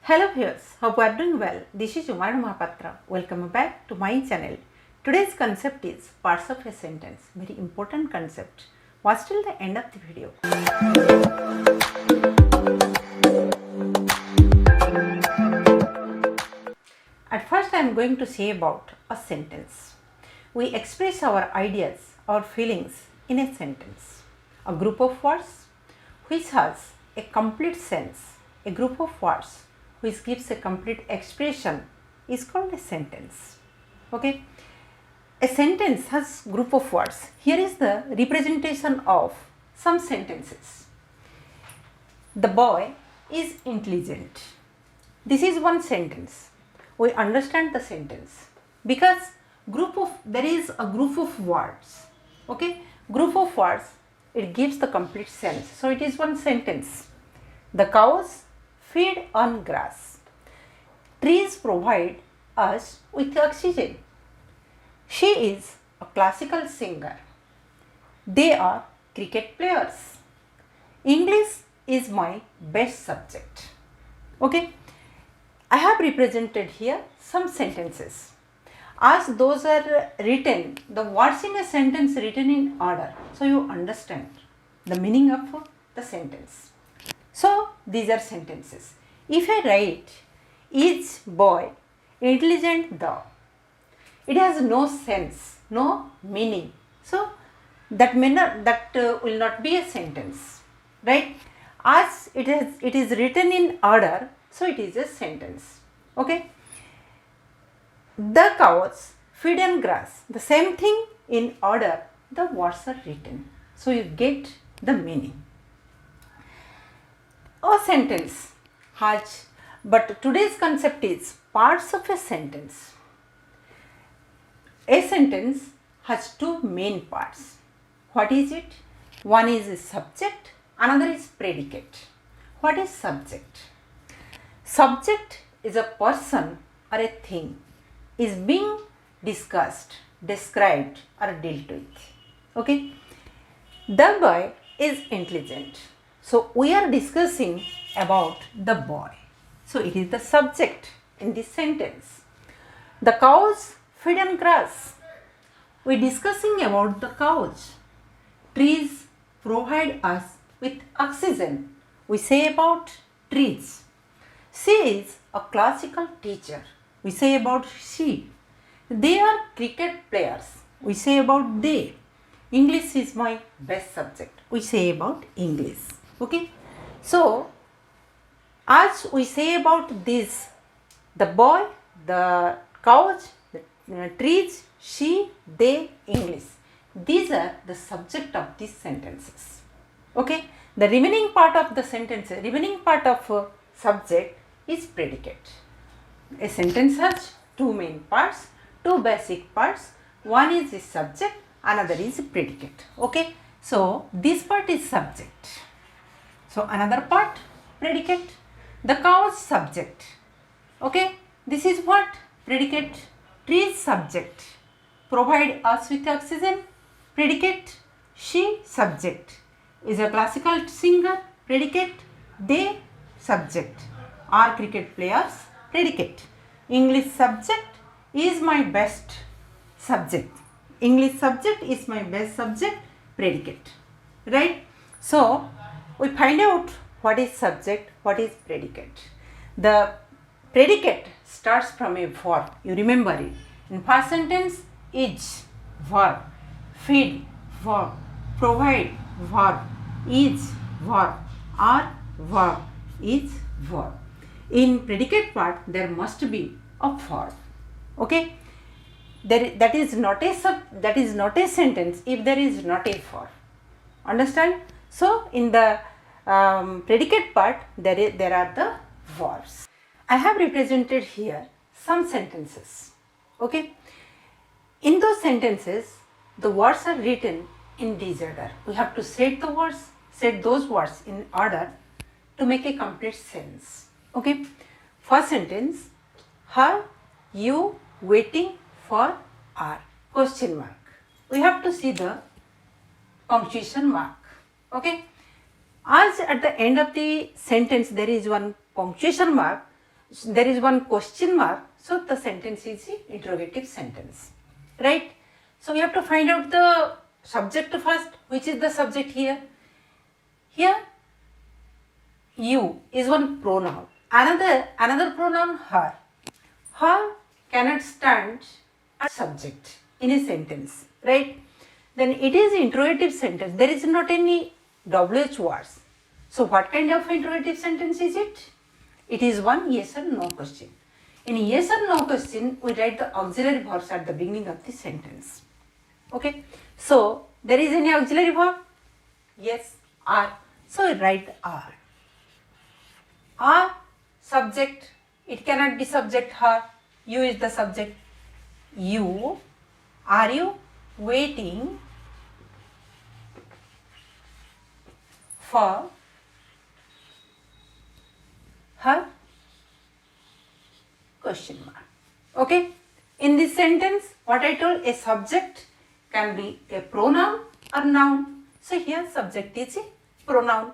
Hello viewers, hope you are doing well. This is Umar Mahapatra. Welcome back to my channel. Today's concept is parts of a sentence. Very important concept. Watch till the end of the video. At first I am going to say about a sentence. We express our ideas, our feelings in a sentence. A group of words which has a complete sense, a group of words which gives a complete expression is called a sentence. Okay, a sentence has group of words. Here is the representation of some sentences. The boy is intelligent. This is one sentence. We understand the sentence because there is a group of words. Okay, group of words, it gives the complete sense. So it is one sentence. The cows feed on grass. Trees provide us with oxygen. She is a classical singer. They are cricket players. English is my best subject. Okay, I have represented here some sentences. As those are written, the words in a sentence written in order, so you understand the meaning of the sentence. So these are sentences. If I write, is boy intelligent thou? It has no sense, no meaning. So that will not be a sentence, right? As it is written in order, so it is a sentence. Okay. The cows feed on grass. The same thing in order, the words are written. So you get the meaning. A sentence has, but today's concept is parts of a sentence. A sentence has two main parts. What is it? One is a subject, another is predicate. What is subject? Subject is a person or a thing, is being discussed, described or dealt with. Okay. The boy is intelligent. So we are discussing about the boy. So it is the subject in this sentence. The cows feed on grass. We are discussing about the cows. Trees provide us with oxygen. We say about trees. She is a classical teacher. We say about she. They are cricket players. We say about they. English is my best subject. We say about English. Okay. So as we say about this, the boy, the cows, the trees, she, they, English. These are the subject of these sentences. Okay. The remaining part of the sentence, remaining part of subject is predicate. A sentence has two main parts, two basic parts. One is the subject, another is predicate. Okay. So this part is subject. So another part, predicate. The cow's subject. Okay. This is what? Predicate. Trees subject. Provide us with oxygen. Predicate. She subject. Is a classical singer. Predicate. They subject. Are cricket players. Predicate. English subject is my best subject. English subject is my best subject. Predicate. Right. So we find out what is subject, what is predicate. The predicate starts from a verb. You remember it. In first sentence, is verb, feed verb, provide verb, is verb, are verb, is verb. In predicate part, there must be a verb. Okay. That is not a sentence if there is not a verb. Understand? So in the predicate part, there are the verbs. I have represented here some sentences. Okay. In those sentences, the words are written in disorder. We have to set those words in order to make a complete sense. Okay. First sentence, are you waiting for our question mark. We have to see the punctuation mark. Okay. As at the end of the sentence there is one punctuation mark, there is one question mark, so the sentence is the interrogative sentence, right? So we have to find out the subject first. Which is the subject here? Here you is one pronoun. Another pronoun her. Her cannot stand as subject in a sentence, right? Then it is interrogative sentence. There is not any WH words. So what kind of interrogative sentence is it? It is one yes or no question. In yes or no question, we write the auxiliary verbs at the beginning of the sentence. Okay. So there is any auxiliary verb? Yes, are. So we write are. Are subject. It cannot be subject her. You is the subject. You. Are you waiting for her? Question mark. Okay. In this sentence, what I told, a subject can be a pronoun or noun. So here subject is a pronoun.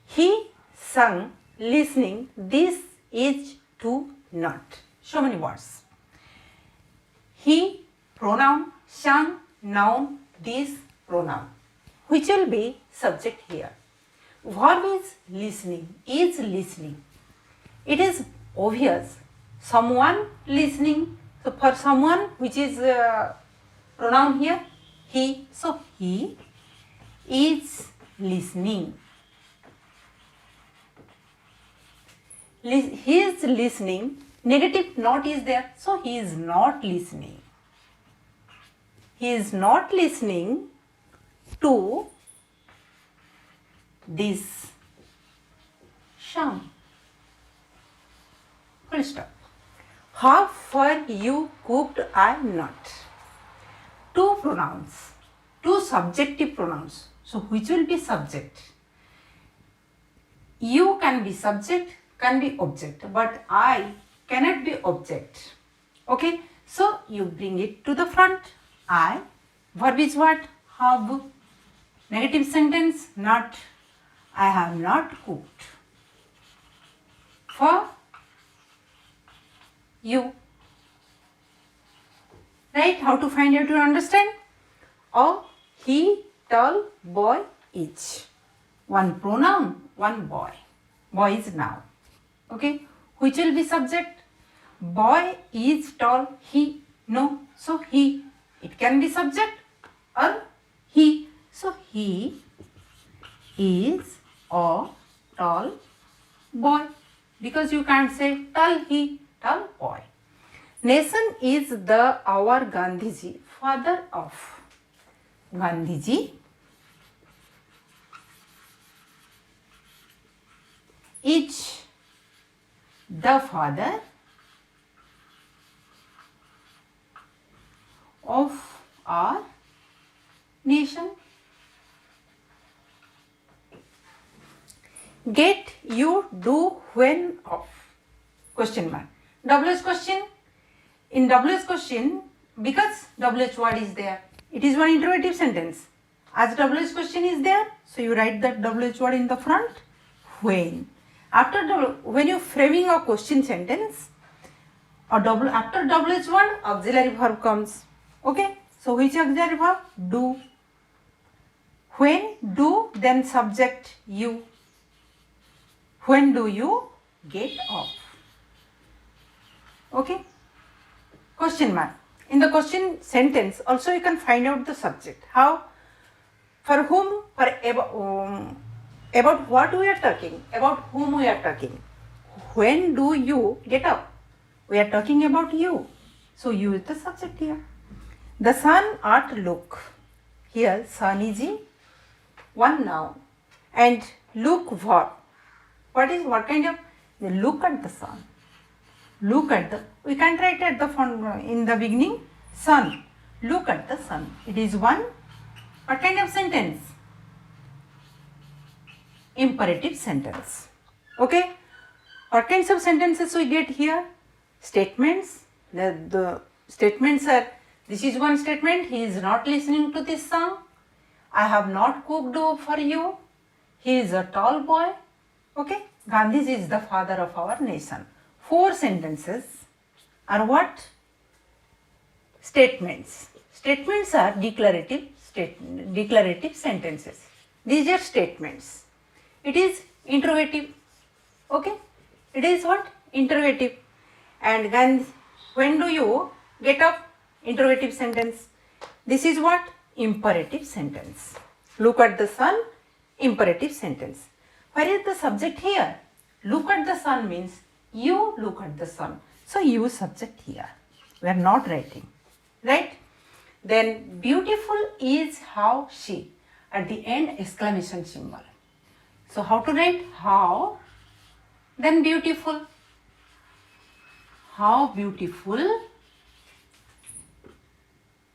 He sung listening. This is to not. So many words. He pronoun, sung noun, this pronoun. Which will be subject here. Verb is listening, is listening. It is obvious. Someone listening. So for someone, which is pronoun here, he. So he is listening. He is listening. Negative not is there. So he is not listening. He is not listening to this song. Full stop. How far you cooked or not? Two pronouns, two subjective pronouns. So which will be subject? You can be subject, can be object, but I cannot be object. Okay, so you bring it to the front. I. Verb is what? Have. Negative sentence, not. I have not cooked. For you. Right? How to find out, to understand? Oh, he, tall, boy, is. One pronoun, one boy. Boy is noun. Okay? Which will be subject? Boy is tall, he. No. So he. It can be subject or he. So he is a tall boy. Because you can't say tall he, tall boy. Nation is the our Gandhiji, father of. Gandhiji is the father of our nation. Get, you, do, when, of. Question mark. WH question. In WH question, because WH word is there, it is one interrogative sentence. As WH question is there, so you write that WH word in the front. When. When you framing a question sentence, after WH word, auxiliary verb comes. Okay. So which auxiliary verb? Do. When, do, then subject, you. When do you get off? Okay. Question mark. In the question sentence, also you can find out the subject. How? For whom? For about what we are talking. About whom we are talking. When do you get up? We are talking about you. So you is the subject here. The sun at look. Here sun is one noun. And look verb. What kind of? Look at the sun. Look at the, we can't write at the front in the beginning, sun. Look at the sun. It is one, what kind of sentence? Imperative sentence. Okay. What kinds of sentences we get here? Statements. The statements are, this is one statement, he is not listening to this song. I have not cooked for you. He is a tall boy. Okay. Gandhiji is the father of our nation. 4 sentences are what? Statements. Statements are declarative sentences. These are statements. It is interrogative. Okay? It is what? Interrogative. And then when do you get a interrogative sentence? This is what? Imperative sentence. Look at the sun, imperative sentence. Where is the subject here? Look at the sun means you look at the sun. So you subject here. We are not writing. Right? Then beautiful is how she. At the end, exclamation symbol. So how to write? How, then beautiful. How beautiful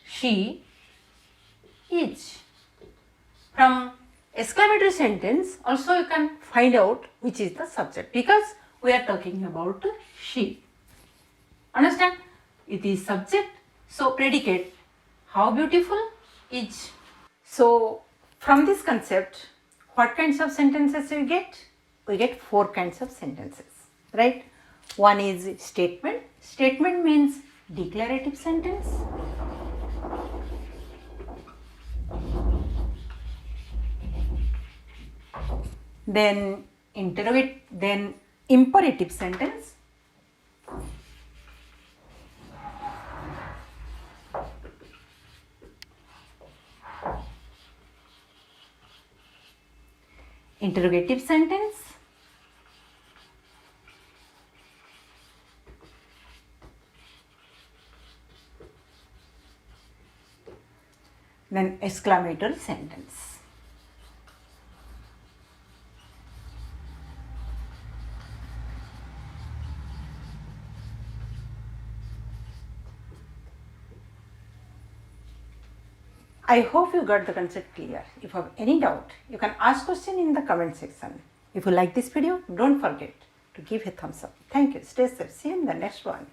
she is. From exclamatory sentence also you can find out which is the subject because we are talking about she. Understand? It is subject, so predicate. How beautiful is. So from this concept, what kinds of sentences we get? We get 4 kinds of sentences, right? One is statement. Statement means declarative sentence. Then imperative sentence. Interrogative sentence. Then exclamatory sentence. I hope you got the concept clear. If you have any doubt, you can ask question in the comment section. If you like this video, don't forget to give a thumbs up. Thank you. Stay safe. See you in the next one.